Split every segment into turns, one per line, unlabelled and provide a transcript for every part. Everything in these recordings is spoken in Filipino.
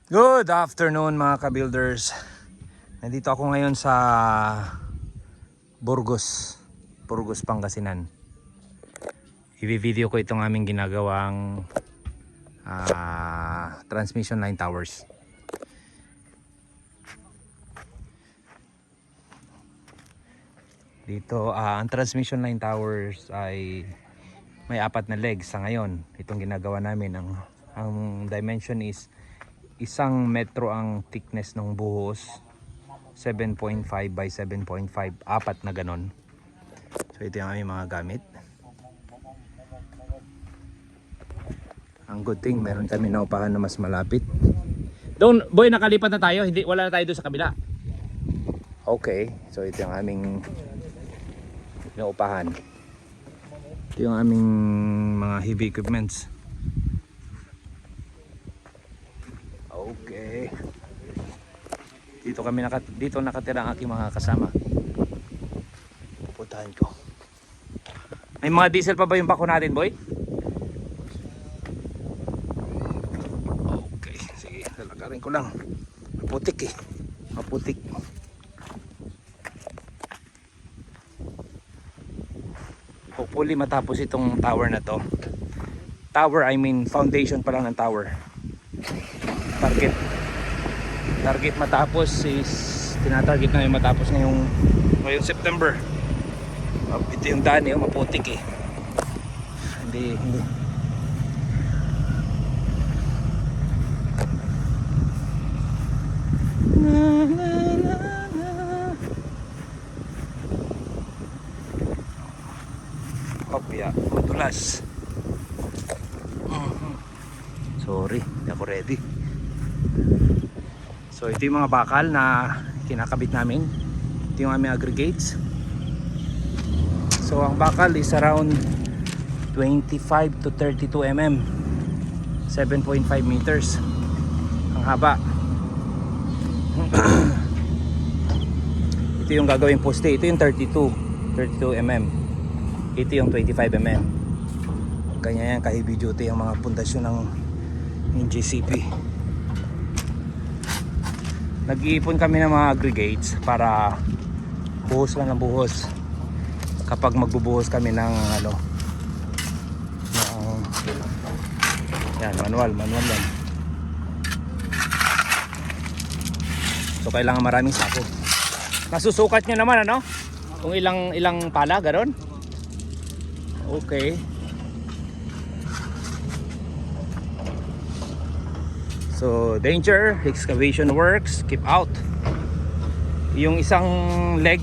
Good afternoon mga ka-builders. Nandito ako ngayon sa Burgos, Pangasinan. I-video ko itong aming ginagawang transmission line towers. Dito ang transmission line towers ay may 4 na legs sa ngayon. Itong ginagawa namin, ang dimension is 1 metro ang thickness ng buhos, 7.5 by 7.5, 4 na ganon. So ito yung aming mga gamit. Ang good thing, meron kami naupahan na mas malapit. Doon, boy, nakalipat na tayo. Hindi, wala na tayo doon sa kabila. Okay, so ito yung aming naupahan. Ito yung aming mga heavy equipments. Okay. Dito nakatira ang aking mga kasama. Pupuntahan ko. May mga diesel pa ba yung bako natin, boy? Okay, sige, lalakarin ko lang. Maputik eh. Maputik. Hopefully matapos itong tower na to. Tower, I mean foundation pa lang ng tower. Target matapos is tinatarget na yung matapos ngayong September. Ito yung daan maputik eh. Hindi. Kopya, madulas. Sorry, hindi ako ready. So ito yung mga bakal na kinakabit namin. Ito yung aming aggregates. So ang bakal is around 25 to 32 mm, 7.5 meters ang haba. Ito yung gagawing poste. Ito yung 32 mm. Ito yung 25 mm. Ganyan yan ka heavy duty ang mga pundasyon ng JCP. Nag-iipon kami ng mga aggregates para buhos lang ng buhos kapag magbubuhos kami ng yan, manual yan. So kailangan maraming sako. Nasusukat nyo naman kung ilang pala garon. Okay. So danger, excavation works, keep out. Yung isang leg,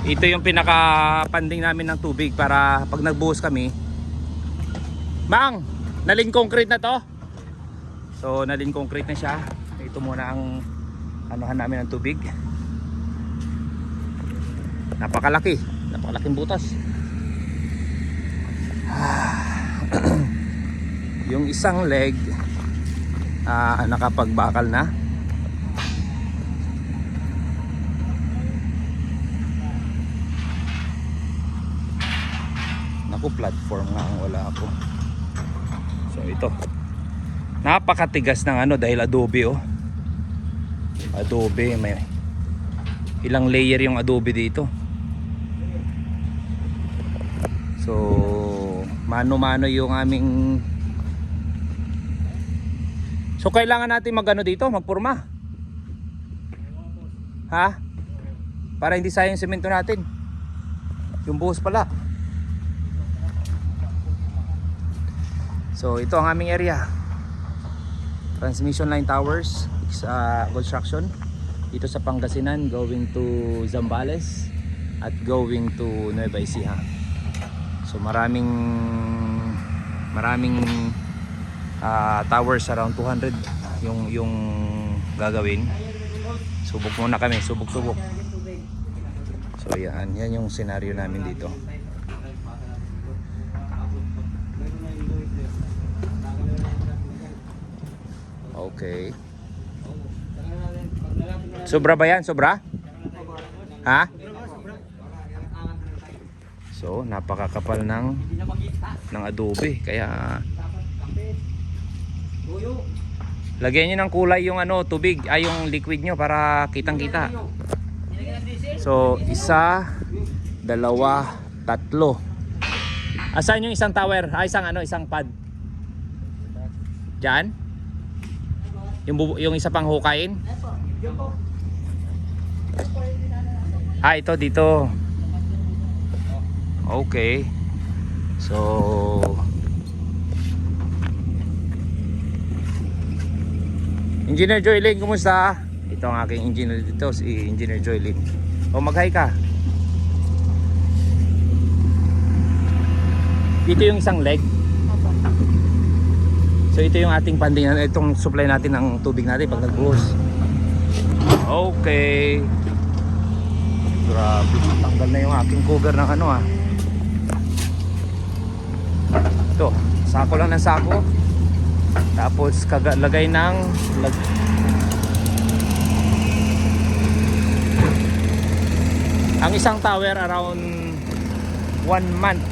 ito yung pinaka-panding namin ng tubig para pag nagbuhos kami. Mang, naling concrete na to. So naling concrete na siya. Ito muna ang anuhan namin ng tubig. Napakalaking butas. Yung isang leg nakapagbakal na. Naku, platform nga ang wala ako. So ito, napakatigas ng dahil adobe adobe, may ilang layer yung adobe dito. So mano-mano yung aming. So kailangan natin dito, magpurma. Ha? Para hindi sayang semento natin. Yung buhos pala. So ito ang aming area. Transmission line towers, construction dito sa Pangasinan, going to Zambales at going to Nueva Ecija. So maraming towers, around 200 yung gagawin. Subok muna kami, subok. So yan yung scenario namin dito. Okay. Sobra ba yan? Sobra? Ha? So napakakapal ng adobe, kaya Lagyan nyo ng kulay yung ano, tubig, ay yung liquid nyo para kitang-kita. So, isa, dalawa, tatlo. Asan yung isang tower? Isang pad. Diyan? Yung isa pang hukayin? Ito dito. Okay. So, Engineer Joylyn, kumusta? Ito ang aking engineer dito, si Engineer Joylyn. Mag-hi ka. Dito yung isang leg. So ito yung ating pandingan, itong supply natin ng tubig natin pag nagbuhos. Okay. Grabe, tanggal na yung aking cover ng ano ah. Ito, sako lang ng sako. Tapos lagay ng ang isang tower around 1 month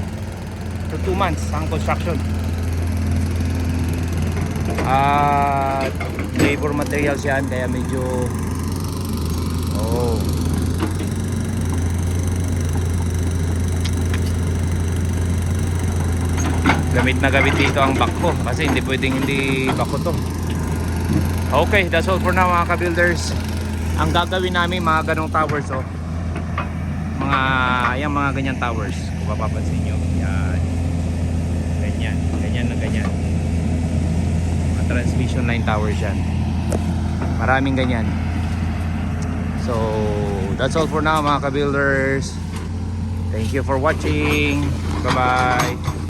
to 2 months ang construction. Labor materials yan kaya medyo gamit na gamit dito ang bako kasi hindi pwedeng hindi bako to. Okay, that's all for now mga ka-builders. Ang gagawin namin mga ganong towers mga ganyan towers kung mapapansin nyo yan, ganyan na ganyan, mga transmission line towers yan, maraming ganyan. So that's all for now mga ka-builders. Thank you for watching. Bye bye.